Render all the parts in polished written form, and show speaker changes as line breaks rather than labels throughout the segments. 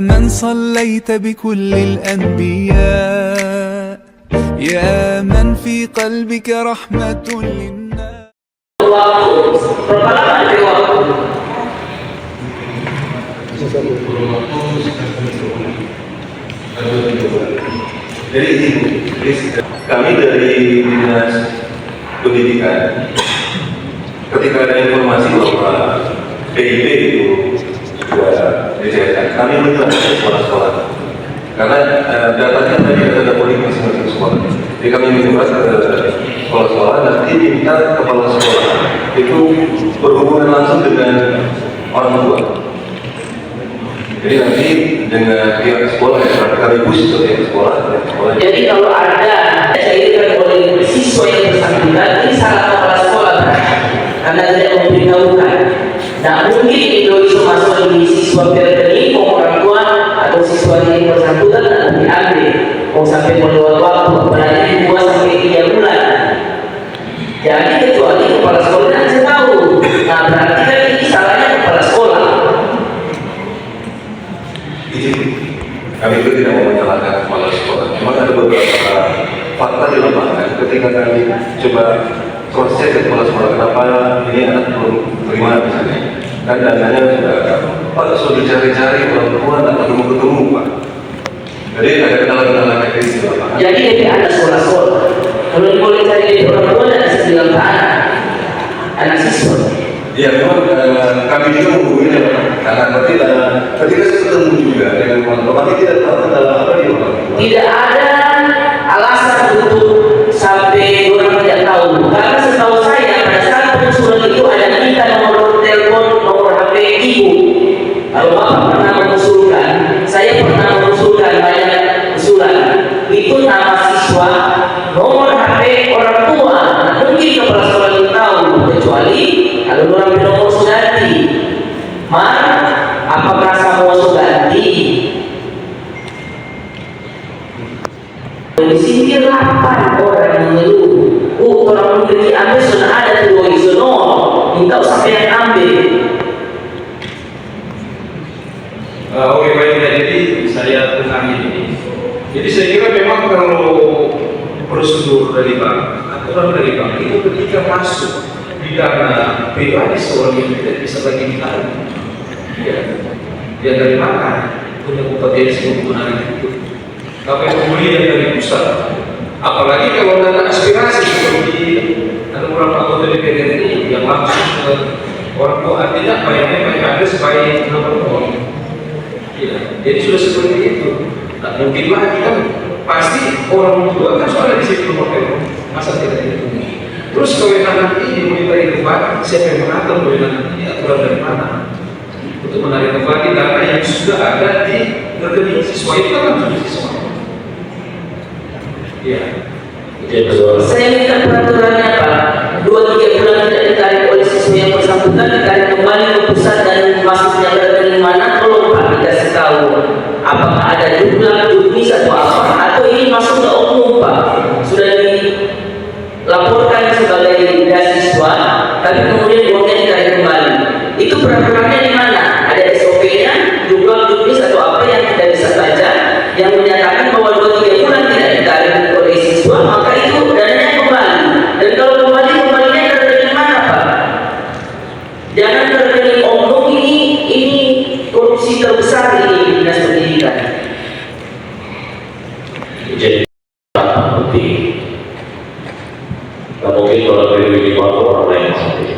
من صليت بكل الأنبياء يا من في قلبك رحمة للناس.
Jadi kami dari Dinas Pendidikan, ketika ada informasi bahwa PIP itu sudah dicairkan, kami menjelaskan sekolah-sekolah karena datanya tadi ada polik masing-masing sekolah. Jadi kami minta ke sekolah-sekolah, nanti minta kepala sekolah itu berhubungan langsung dengan orang tua. Jadi nanti dengan pihak sekolah ya, sekaligus ke pihak sekolah.
Jadi kalau ada cairkan oleh siswa yang bersangkutan, ini salah kepala sekolah karena tidak memberitahukan. Nah mungkin itu masuk di siswa rekening orang tua atau siswa yang bersangkutan dan diambil. Mau sampai melewat waktu, apalagi 2 sampai 3 bulan. Jadi kecuali kepala sekolah tidak tahu. Nah berarti kan ini salahnya kepala sekolah.
Kami itu tidak mau menyalahkan kepala sekolah. Memang ada beberapa fakta di lapangan ketika kami coba cross check ke kepala sekolah, kenapa ini anak belum terima misalnya. Kan dananya sudah dicari-cari orang tua tak ketemu Pak. Jadi ada kendala-kendala kayak gitu di lapangan.
Jadi lebih ada sekolah-sekolah. Kalau boleh cari dari orang tua dan bisa bilang ke anak siswa.
Ya memang kami juga menghubungi karena ketika ketemu juga dengan orang tua, kami tidak tahu kendala apa di orang tua. Tidak
ada alasan untuk sampai orang tidak tahu. Karena setahu saya pada saat pengusulan itu ada minta nomor telepon, nomor HP ibu. Kalau bapak pernah mengusulkan, saya pernah mengusulkan banyak usulan. Itu nama siswa, nomor HP orang tua. Mungkin kepala sekolah itu tahu, kecuali kalau orang nomor Suganti, mana? Apakah semua Suganti? Di sini 8 orang mengeluh. Orang memberi ambil sudah ada 2 isono, minta sampai yang ambil.
Oke baik, jadi saya tenangi ini. Jadi saya kira memang kalau prosedur dari bank, aturan dari bank itu ketika masuk di dana pribadi seorang yang tidak bisa lagi ditarik, ya dari mana punya kompetensi untuk menarik itu? Tapi kemudian dari pusat, apalagi kalau dana aspirasi seperti ada beberapa anggota DPR ini yang langsung ke orang tua, artinya bayarnya ada sebaik nomor orang. Ya, jadi sudah seperti itu. Tak mungkin lagi kan, pasti orang tua kan soalnya di situ nomor telepon, masa tidak itu. Terus kewenangan ini mulai kembali, siapa yang mengatur kewenangan ini, aturan dari mana untuk menarik kembali dana yang sudah ada di rekening siswa itu kan sudah siswa. Ya.
Saya minta peraturannya Pak, 2-3 bulan tidak ditarik oleh siswa yang bersangkutan, ditarik kembali ke pusat dan masuknya ke rekening mana, tolong Pak dikasih tahu. Apakah ada jumlah juknis atau apa, atau ini masuk ke umum Pak, sudah dilaporkan sebagai beasiswa, tapi kemudian uangnya ditarik kembali. Itu peraturannya di mana? Ada SOP-nya, jumlah juknis atau apa yang kita bisa baca, yang menyatakan bahwa 2-3 bulan tidak ditarik oleh siswa, maka itu dananya kembali. Dan kalau kembali, kembalinya ke rekening mana Pak? Jangan ke rekening umum. Ini korupsi terbesar ini di Dinas Pendidikan.
Jadi sangat penting. Tak mungkin kalau dari minimal orang lain sampai.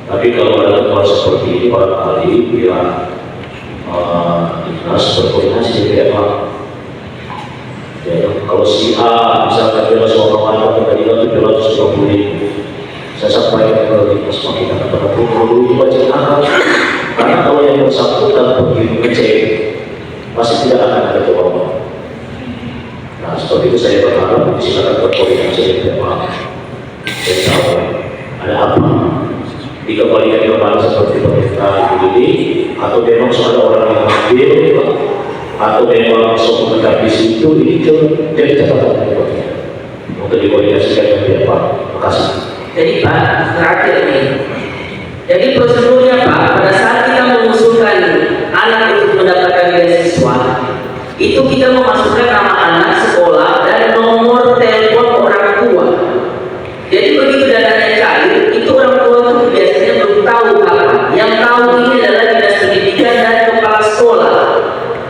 Tapi kalau ada temuan seperti ini, barangkali bila Dinas berkoordinasi dengan ya, kalau si A misalkan bela seorang anak pengadilan itu bela 150.000, saya sampaikan ke Dinas makin akan pada dulu itu baca akal. Karena kalau yang bersangkutan pergi mengecek, pasti tidak akan ada jawaban. Nah, seperti itu saya berharap silakan berkoordinasi dengan Pak. Saya tahu ada apa di kembalian kembali seperti pemerintah ini, atau memang ada orang yang ambil, atau memang semua di situ ini jadi catatan untuk dikoordinasikan dengan Pak. Terima kasih.
Jadi Pak, terakhir ini. Jadi prosedurnya Pak, pada saat kita mengusulkan A anak untuk mendapatkan beasiswa, itu kita memasukkan nama anak, sekolah, dan nomor telepon orang tua. Jadi begitu dananya cair, itu orang tua itu biasanya belum tahu apa. Yang tahu ini adalah dinas pendidikan dan kepala sekolah.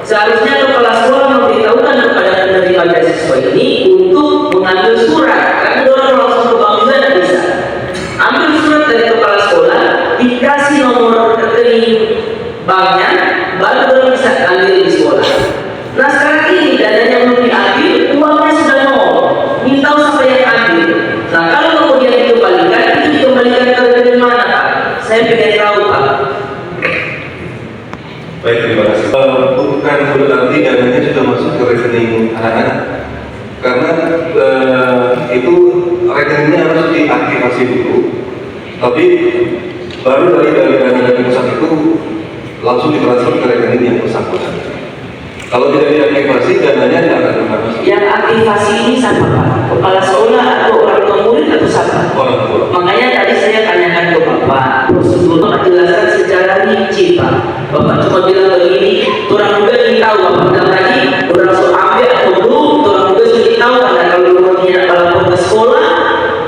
Seharusnya kepala sekolah memberitahukan kepada penerima beasiswa ini untuk mengambil surat, karena orang langsung ke bank juga tidak bisa. Ambil surat dari kepala sekolah, dikasih nomor rekening banknya, baru orang bisa ambil di sekolah. Nah sekarang ini dananya belum diambil, uangnya sudah nol. Minta siapa yang ambil. Nah kalau kemudian dikembalikan, itu dikembalikan ke rekening mana Pak? Saya pengen tahu Pak.
Baik, terima kasih. Bukan berarti dananya sudah masuk ke rekening anak-anak, karena itu rekeningnya harus diaktifasi dulu. Tapi baru dari dana pusat itu langsung ditransfer ke rekening yang bersangkutan. Kalau tidak diaktifasi, dananya tidak akan pernah masuk.
Yang aktivasi ini siapa Pak? Kepala sekolah atau orang tua murid atau siapa?
Orang tua.
Makanya tadi saya tanyakan ke Bapak, prosedur Bapak jelaskan secara rinci Pak. Bapak cuma bilang begini, orang juga ingin tahu Bapak bilang tadi, orang langsung ambil atau belum, orang juga sudah tahu karena kalau orang tidak lapor ke sekolah,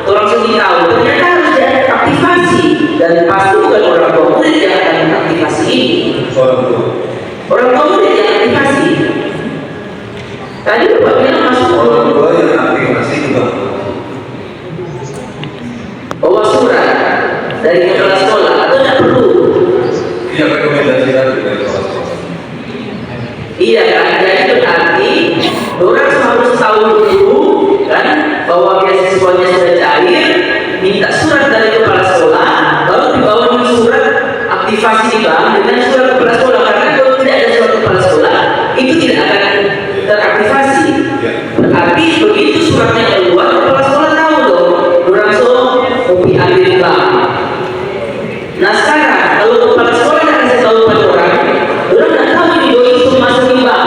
orang sudah tahu. Ternyata harus diaktifasi dan pasti bukan orang tua murid yang akan mengaktifasi ini.
Orang tua.
Orang tua murid yang aktifasi. Tadi Bapak bilang masuk
Orang tua yang aktifasi juga.
bawa surat dari kepala sekolah atau tidak perlu?
Iya, rekomendasi dari kepala sekolah.
Iya kan, jadi berarti orang harus tahu dulu kan bahwa beasiswanya sudah cair, minta surat dari kepala sekolah, baru dibawa di surat aktivasi di bank dengan surat kepala sekolah. Karena kalau tidak ada surat kepala sekolah, itu tidak akan teraktivasi. Berarti begitu suratnya keluar, kepala sekolah tahu dong, orang mau diambil bank. Nah sekarang kalau kepala sekolah tidak kasih tahu pada orang tidak tahu ini doi itu masuk di bank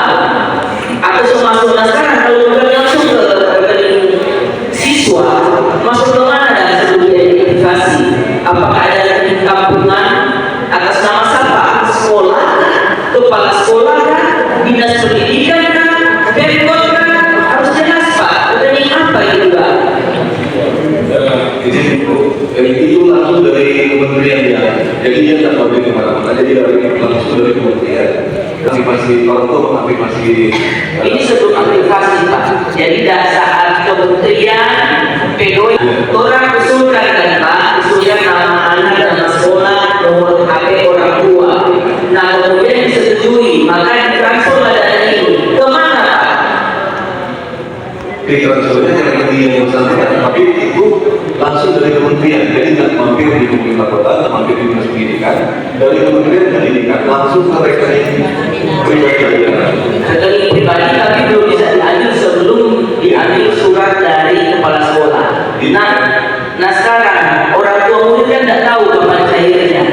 atau masuk. Nah sekarang kalau bukan langsung ke rekening siswa, masuk ke mana dan sebelum diaktifasi? Apakah ada rekening kampungan atas nama siapa? Sekolah kan? Kepala sekolah kan? Dinas pendidikan kan? Pemkot kan? Harus jelas Pak, rekening apa itu Pak?
Itu langsung dari kementerian ya. Jadi dia tidak perlu kemana-mana. Jadi langsung dari kementerian. Aktifasi orang tua mengaktifasi.
Ini sebelum aktivasi Pak. Jadi saat kementerian PDOI orang usulkan kan Pak, usulkan nama anak, nama sekolah, nomor HP orang tua. Nah kemudian disetujui, maka ditransfer dana ini kemana Pak?
Transfernya ke rekening yang bersangkutan, tapi itu langsung dari kementerian. Jadi tidak mampir di pemerintah kota, tidak mampir di dinas pendidikan. Dari kementerian pendidikan langsung ke rekening pribadi.
Rekening pribadi tapi belum bisa diambil sebelum diambil surat dari kepala sekolah. Nah sekarang orang tua murid kan tidak tahu kapan cairnya.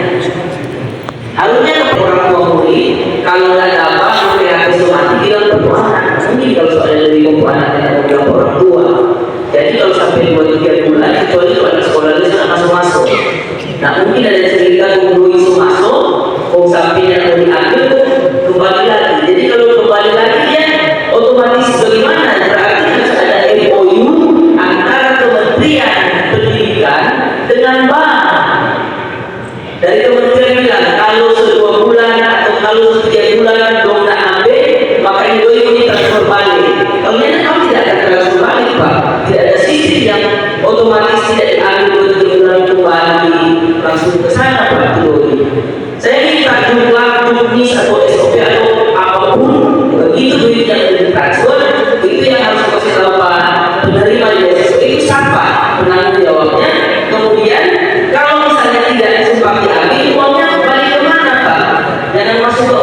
Harusnya orang tua murid kalau tidak dapat PHP somatik bilang ke anak. Mungkin kalau soalnya lebih ke anak yang bilang orang tua. Jadi kalau sampai 2-3 bulan kecuali kalau anak sekolah itu sudah masuk. Nah mungkin ada cerita tunggu isu masuk, sampai yang mau diambil kembali lagi. Jadi kalau kembali lagi ya otomatis bagaimana? Berarti harus ada MOU antara Kementerian Pendidikan dengan bank. Dari kementerian bilang kalau 2 bulan atau kalau 3 bulan belum nak ambil, maka ini transfer balik. Kalau ini kamu tidak akan transfer balik Pak. Tidak ada sistem yang otomatis tidak diambil 3 bulan kembali langsung ke sana Pak. Saya minta jumlah juknis atau SOP atau apapun begitu duit yang ditransfer itu yang harus kasih tahu Pak penerima beasiswa itu siapa penanggung jawabnya. Kemudian kalau misalnya tidak sempat diambil, uangnya kembali ke mana Pak? Jangan masuk ke